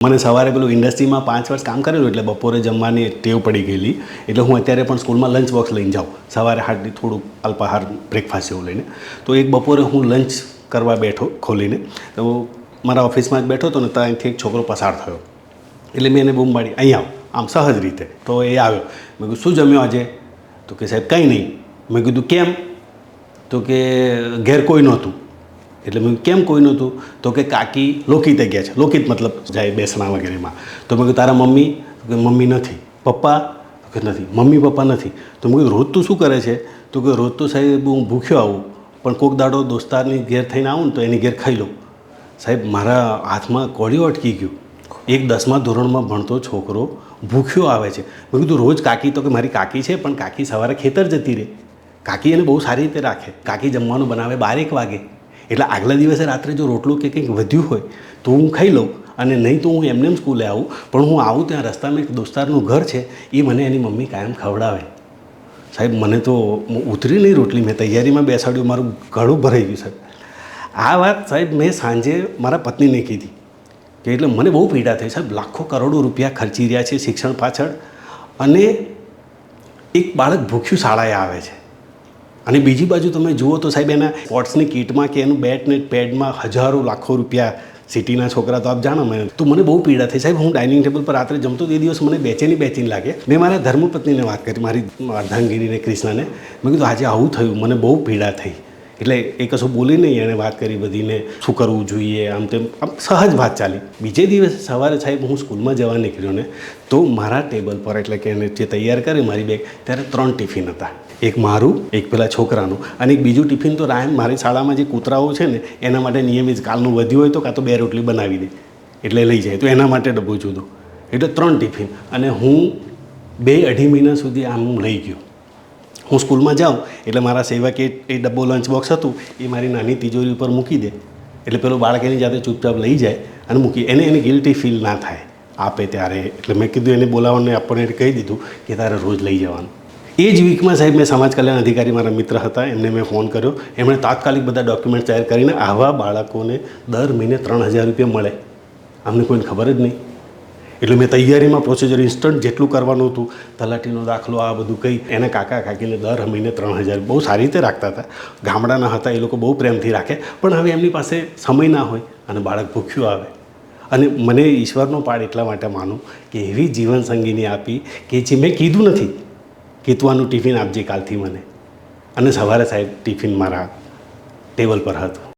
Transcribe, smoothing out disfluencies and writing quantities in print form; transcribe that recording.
મને સવારે પેલું ઇન્ડસ્ટ્રીમાં 5 વર્ષ કામ કરેલું એટલે બપોરે જમવાની ટેવ પડી ગયેલી. એટલે હું અત્યારે પણ સ્કૂલમાં લંચ બોક્સ લઈને જાઉં, સવારે હાર્ડલી થોડુંક અલ્પાહાર બ્રેકફાસ્ટ એવું લઈને. તો એક બપોરે હું લંચ કરવા બેઠો ખોલીને, તો મારા ઓફિસમાં જ બેઠો હતો ને ત્યાંથી એક છોકરો પસાર થયો. એટલે મેં એને બૂમ પાડી, અહીં આવ, આમ સહજ રીતે. તો એ આવ્યો. મેં કીધું શું જમ્યો આજે? તો કે સાહેબ કંઈ નહીં. મેં કીધું કેમ? તો કે ઘેર કોઈ નહોતું. એટલે મેં કેમ કોઈ નહોતું? તો કે કાકી લોકિતે ગયા છે. લોકિત મતલબ જાય બેસણા વગેરેમાં. તો મેં કીધું તારા મમ્મી? તો કે મમ્મી નથી. પપ્પા? તો કે નથી. મમ્મી પપ્પા નથી. તો મેં કીધું રોજ તું શું કરે છે? તો કે રોજ તો સાહેબ હું ભૂખ્યો આવું, પણ કોઈક દાડો દોસ્તારની ઘેર થઈને આવું ને તો એની ઘેર ખાઈ લઉં. સાહેબ મારા હાથમાં કોળિયું અટકી ગયું. એક 10મા ધોરણમાં ભણતો છોકરો ભૂખ્યો આવે છે. મેં કીધું રોજ કાકી? તો કે મારી કાકી છે, પણ કાકી સવારે ખેતર જતી રહે. કાકી એને બહુ સારી રીતે રાખે. કાકી જમવાનું બનાવે 12 વાગે. એટલે આગલા દિવસે રાત્રે જો રોટલું કે કંઈક વધ્યું હોય તો હું ખાઈ લઉં, અને નહીં તો હું એમને સ્કૂલે આવું. પણ હું આવું ત્યાં રસ્તામાં એક દોસ્તારનું ઘર છે, એ મને એની મમ્મી કાયમ ખવડાવે. સાહેબ મને તો ઉતરી નહીં રોટલી. મેં તૈયારીમાં બેસાડ્યું, મારું ગળું ભરાઈ ગયું સાહેબ. આ વાત સાહેબ મેં સાંજે મારા પત્નીને કીધી કે એટલે મને બહુ પીડા થઈ સાહેબ. લાખો કરોડો રૂપિયા ખર્ચી રહ્યા છે શિક્ષણ પાછળ, અને એક બાળક ભૂખ્યું શાળાએ આવે છે. અને બીજી બાજુ તમે જુઓ તો સાહેબ એના સ્પોર્ટ્સની કિટમાં કે એનું બેટ ને પેડમાં હજારો લાખો રૂપિયા. સિટીના છોકરા તો આપ જાણો. તો મને બહુ પીડા થઈ સાહેબ. હું ડાઇનિંગ ટેબલ પર રાત્રે જમતો એ દિવસ મને બેચેની લાગે. મેં મારા ધર્મપત્નીને વાત કરી, મારી અર્ધાંગીરીને ક્રિષ્નાને. મેં કીધું આજે આવું થયું, મને બહુ પીડા થઈ. એટલે એ કશું બોલી નહીં, એણે વાત કરી બધીને શું કરવું જોઈએ, આમ તેમ આમ સહજ વાત ચાલી. બીજે દિવસે સવારે સાહેબ હું સ્કૂલમાં જવા નીકળ્યો ને, તો મારા ટેબલ પર એટલે કે એને જે તૈયાર કરી મારી બેગ, ત્યારે 3 ટિફિન હતા. એક મારું, એક પેલા છોકરાનું, અને એક બીજું ટિફિન તો મારી શાળામાં જે કૂતરાઓ છે ને એના માટે નિયમિત કાલનું વધ્યું હોય તો કાં તો 2 રોટલી બનાવી દે એટલે લઈ જાય, તો એના માટે ડબ્બો જુદો. એટલે 3 ટિફિન. અને હું 2-2.5 મહિના સુધી આમ હું લઈ ગયો. હું સ્કૂલમાં જાઉં એટલે મારા સેવકે એ ડબ્બો લંચ બોક્સ હતું એ મારી નાની તિજોરી ઉપર મૂકી દે. એટલે પેલો બાળક એની જાતે ચૂપચાપ લઈ જાય અને મૂકી. એને ગિલ્ટી ફીલ ના થાય આપે ત્યારે. એટલે મેં કીધું એને બોલાવવાને આપણને કહી દીધું કે તારે રોજ લઈ જવાનું. એ જ વીકમાં સાહેબ મેં સમાજ કલ્યાણ અધિકારી મારા મિત્ર હતા, એમને મેં ફોન કર્યો. એમણે તાત્કાલિક બધા ડોક્યુમેન્ટ તૈયાર કરીને આવા બાળકોને દર મહિને 3000 રૂપિયા મળે. અમને કોઈને ખબર જ નહીં. એટલે મેં તૈયારીમાં પ્રોસિજર ઇન્સ્ટન્ટ જેટલું કરવાનું હતું, તલાટીનો દાખલો આ બધું કંઈ, એના કાકા કાકીને દર મહિને 3000 બહુ સારી રીતે રાખતા હતા. ગામડાના હતા એ લોકો બહુ પ્રેમથી રાખે. પણ હવે એમની પાસે સમય ના હોય અને બાળક ભૂખ્યું આવે. અને મને ઈશ્વરનો પાડ એટલા માટે માનું કે એવી જીવનસંગીની આપી કે જે મેં કીધું નથી કે તું આનું ટિફિન આપજે કાલથી મને. અને સવારે સાહેબ ટિફિન મારા ટેબલ પર હતું.